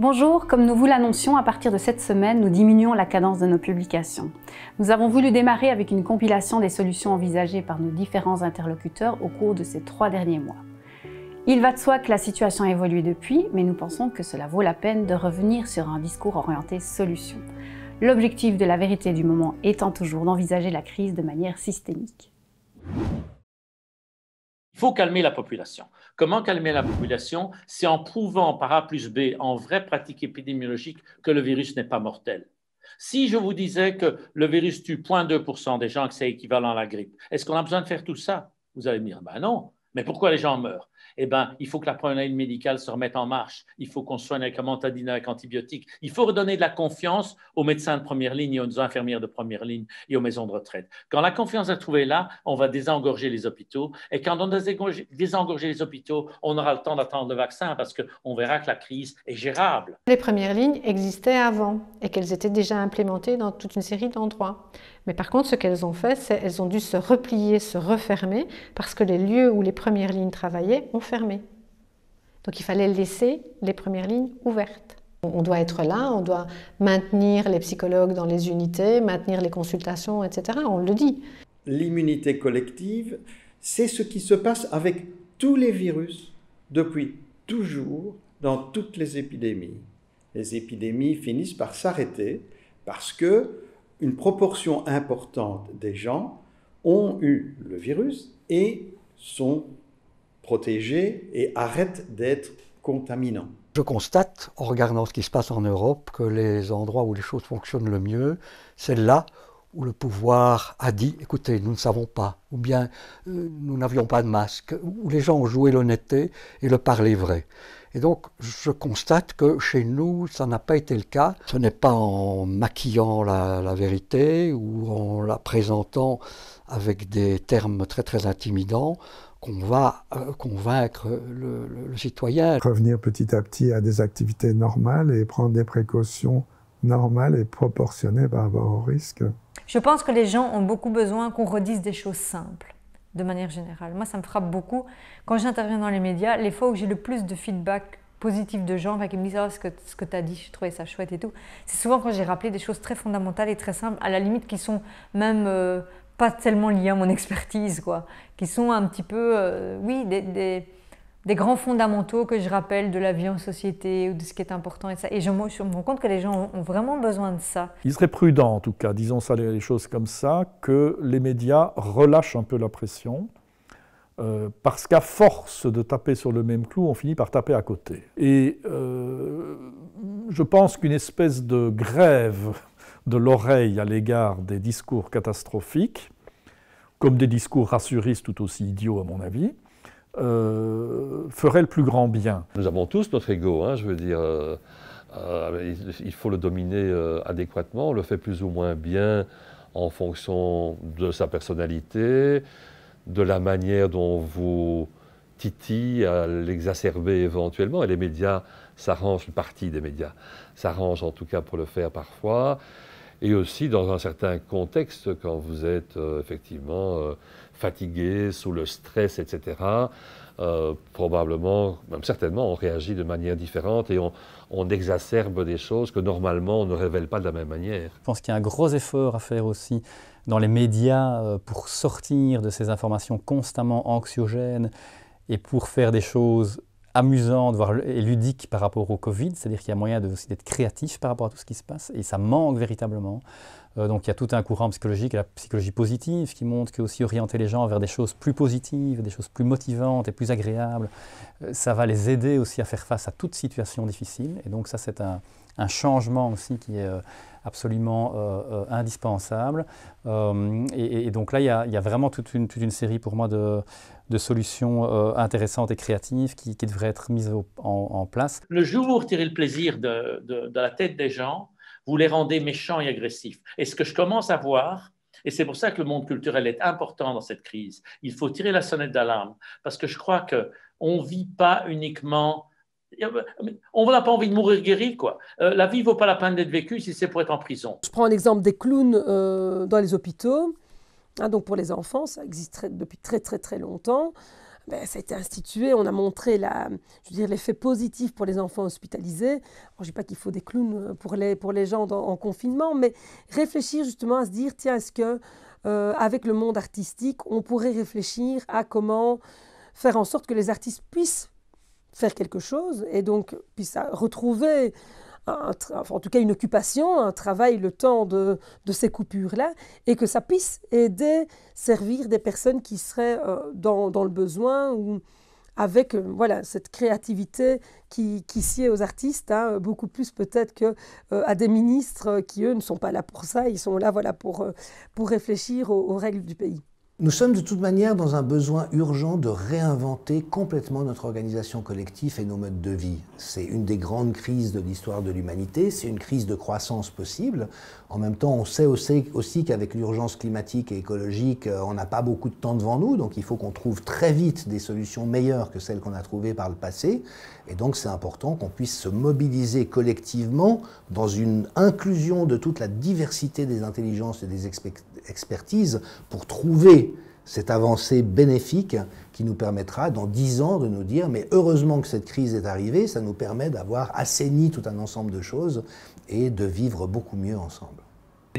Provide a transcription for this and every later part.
Bonjour, comme nous vous l'annoncions, à partir de cette semaine, nous diminuons la cadence de nos publications. Nous avons voulu démarrer avec une compilation des solutions envisagées par nos différents interlocuteurs au cours de ces 3 derniers mois. Il va de soi que la situation a évolué depuis, mais nous pensons que cela vaut la peine de revenir sur un discours orienté solution. L'objectif de la vérité du moment étant toujours d'envisager la crise de manière systémique. Il faut calmer la population. Comment calmer la population? C'est en prouvant par A plus B, en vraie pratique épidémiologique, que le virus n'est pas mortel. Si je vous disais que le virus tue 0,2% des gens, que c'est équivalent à la grippe, est-ce qu'on a besoin de faire tout ça? Vous allez me dire, ben non. Mais pourquoi les gens meurent? Eh bien, il faut que la première ligne médicale se remette en marche. Il faut qu'on soigne avec amantadine, avec antibiotiques. Il faut redonner de la confiance aux médecins de première ligne et aux infirmières de première ligne et aux maisons de retraite. Quand la confiance est trouvée là, on va désengorger les hôpitaux. Et quand on désengorger les hôpitaux, on aura le temps d'attendre le vaccin parce qu'on verra que la crise est gérable. Les premières lignes existaient avant et qu'elles étaient déjà implémentées dans toute une série d'endroits. Mais par contre, ce qu'elles ont fait, c'est qu'elles ont dû se replier, se refermer, parce que les lieux où les premières lignes travaillaient ont fermé. Donc il fallait laisser les premières lignes ouvertes. On doit être là, on doit maintenir les psychologues dans les unités, maintenir les consultations, etc. On le dit. L'immunité collective, c'est ce qui se passe avec tous les virus depuis toujours dans toutes les épidémies. Les épidémies finissent par s'arrêter parce que une proportion importante des gens ont eu le virus et sont protégés et arrêtent d'être contaminants. Je constate, en regardant ce qui se passe en Europe, que les endroits où les choses fonctionnent le mieux, c'est là où le pouvoir a dit « écoutez, nous ne savons pas », ou bien « nous n'avions pas de masque », où les gens ont joué l'honnêteté et le parler vrai. Et donc, je constate que chez nous, ça n'a pas été le cas. Ce n'est pas en maquillant la vérité ou en la présentant avec des termes très très intimidants qu'on va convaincre le citoyen. Revenir petit à petit à des activités normales et prendre des précautions normales et proportionnées par rapport au risque. Je pense que les gens ont beaucoup besoin qu'on redise des choses simples, de manière générale. Moi, ça me frappe beaucoup. Quand j'interviens dans les médias, les fois où j'ai le plus de feedback positif de gens qui me disent « Ah, ce que tu as dit, je trouvais ça chouette et tout », c'est souvent quand j'ai rappelé des choses très fondamentales et très simples, à la limite qui sont même pas tellement liées à mon expertise, quoi, qui sont un petit peu, oui, des grands fondamentaux que je rappelle de la vie en société ou de ce qui est important et ça. Et je me rends compte que les gens ont vraiment besoin de ça. Il serait prudent, en tout cas, disons ça les choses comme ça, que les médias relâchent un peu la pression, parce qu'à force de taper sur le même clou, on finit par taper à côté. Et je pense qu'une espèce de grève de l'oreille à l'égard des discours catastrophiques, comme des discours rassuristes tout aussi idiots à mon avis, ferait le plus grand bien. Nous avons tous notre ego, hein, je veux dire, il faut le dominer adéquatement, on le fait plus ou moins bien en fonction de sa personnalité, de la manière dont vous titille à l'exacerber éventuellement, et les médias s'arrangent, une partie des médias s'arrangent en tout cas pour le faire parfois, et aussi dans un certain contexte, quand vous êtes effectivement fatigué, sous le stress, etc., probablement, même certainement, on réagit de manière différente et on exacerbe des choses que normalement on ne révèle pas de la même manière. Je pense qu'il y a un gros effort à faire aussi dans les médias pour sortir de ces informations constamment anxiogènes et pour faire des choses amusantes et ludiques par rapport au Covid, c'est-à-dire qu'il y a moyen aussi d'être créatif par rapport à tout ce qui se passe et ça manque véritablement. Donc il y a tout un courant psychologique, la psychologie positive, qui montre que aussi orienter les gens vers des choses plus positives, des choses plus motivantes et plus agréables, ça va les aider aussi à faire face à toute situation difficile. Et donc ça c'est un changement aussi qui est absolument indispensable. Et donc là il y a vraiment toute une série pour moi de solutions intéressantes et créatives qui devraient être mises en place. Le jour où vous retirez le plaisir de la tête des gens, vous les rendez méchants et agressifs. Et ce que je commence à voir, et c'est pour ça que le monde culturel est important dans cette crise, il faut tirer la sonnette d'alarme, parce que je crois qu'on ne vit pas uniquement... On n'a pas envie de mourir guéri, quoi. La vie ne vaut pas la peine d'être vécue si c'est pour être en prison. Je prends l'exemple des clowns dans les hôpitaux. Donc pour les enfants, ça existerait depuis très très très longtemps. ça a été institué, on a montré l'effet positif pour les enfants hospitalisés. Alors, je ne dis pas qu'il faut des clowns pour les gens en confinement, mais réfléchir justement à se dire, tiens, est-ce que avec le monde artistique, on pourrait réfléchir à comment faire en sorte que les artistes puissent faire quelque chose et donc puissent retrouver en tout cas une occupation, un travail, le temps de ces coupures-là, et que ça puisse aider, servir des personnes qui seraient dans le besoin, ou avec cette créativité qui sied aux artistes, beaucoup plus peut-être qu'à des ministres qui, eux, ne sont pas là pour ça, ils sont là pour réfléchir aux règles du pays. Nous sommes de toute manière dans un besoin urgent de réinventer complètement notre organisation collective et nos modes de vie. C'est une des grandes crises de l'histoire de l'humanité, c'est une crise de croissance possible. En même temps, on sait aussi qu'avec l'urgence climatique et écologique, on n'a pas beaucoup de temps devant nous, donc il faut qu'on trouve très vite des solutions meilleures que celles qu'on a trouvées par le passé. Et donc c'est important qu'on puisse se mobiliser collectivement dans une inclusion de toute la diversité des intelligences et des expertises pour trouver cette avancée bénéfique qui nous permettra dans 10 ans de nous dire mais heureusement que cette crise est arrivée, ça nous permet d'avoir assaini tout un ensemble de choses et de vivre beaucoup mieux ensemble.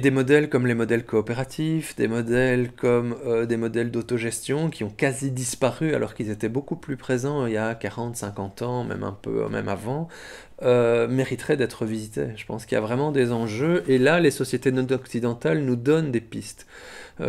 Des modèles comme les modèles coopératifs, des modèles comme des modèles d'autogestion qui ont quasi disparu alors qu'ils étaient beaucoup plus présents il y a 40, 50 ans, même avant, mériteraient d'être visités. Je pense qu'il y a vraiment des enjeux et là les sociétés non occidentales nous donnent des pistes.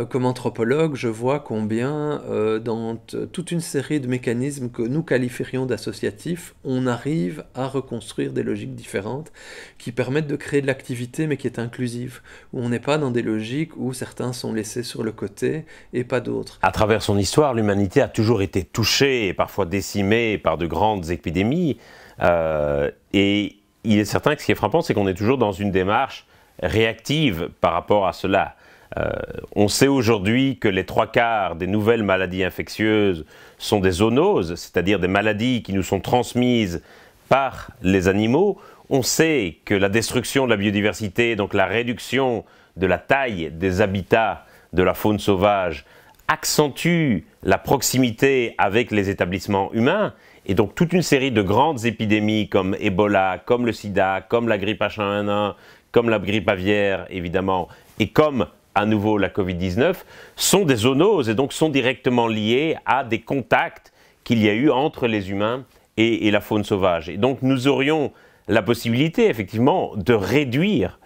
Comme anthropologue, je vois combien dans toute une série de mécanismes que nous qualifierions d'associatifs, on arrive à reconstruire des logiques différentes qui permettent de créer de l'activité mais qui est inclusive, où on n'est pas dans des logiques où certains sont laissés sur le côté et pas d'autres. À travers son histoire, l'humanité a toujours été touchée et parfois décimée par de grandes épidémies et il est certain que ce qui est frappant, c'est qu'on est toujours dans une démarche réactive par rapport à cela. On sait aujourd'hui que les 3/4 des nouvelles maladies infectieuses sont des zoonoses, c'est-à-dire des maladies qui nous sont transmises par les animaux. On sait que la destruction de la biodiversité, donc la réduction de la taille des habitats de la faune sauvage, accentue la proximité avec les établissements humains. Et donc toute une série de grandes épidémies comme Ebola, comme le sida, comme la grippe H1N1, comme la grippe aviaire évidemment, et comme à nouveau la Covid-19, sont des zoonoses et donc sont directement liées à des contacts qu'il y a eu entre les humains et la faune sauvage. Et donc nous aurions la possibilité effectivement de réduire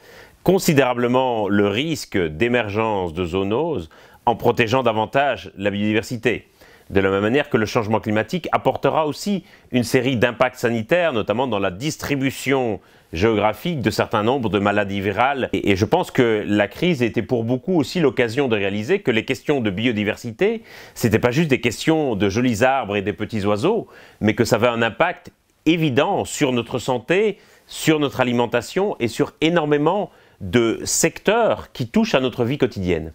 considérablement le risque d'émergence de zoonoses en protégeant davantage la biodiversité. De la même manière que le changement climatique apportera aussi une série d'impacts sanitaires, notamment dans la distribution géographique de certains nombres de maladies virales. Et je pense que la crise était pour beaucoup aussi l'occasion de réaliser que les questions de biodiversité, ce n'étaient pas juste des questions de jolis arbres et des petits oiseaux, mais que ça avait un impact évident sur notre santé, sur notre alimentation et sur énormément de secteurs qui touchent à notre vie quotidienne.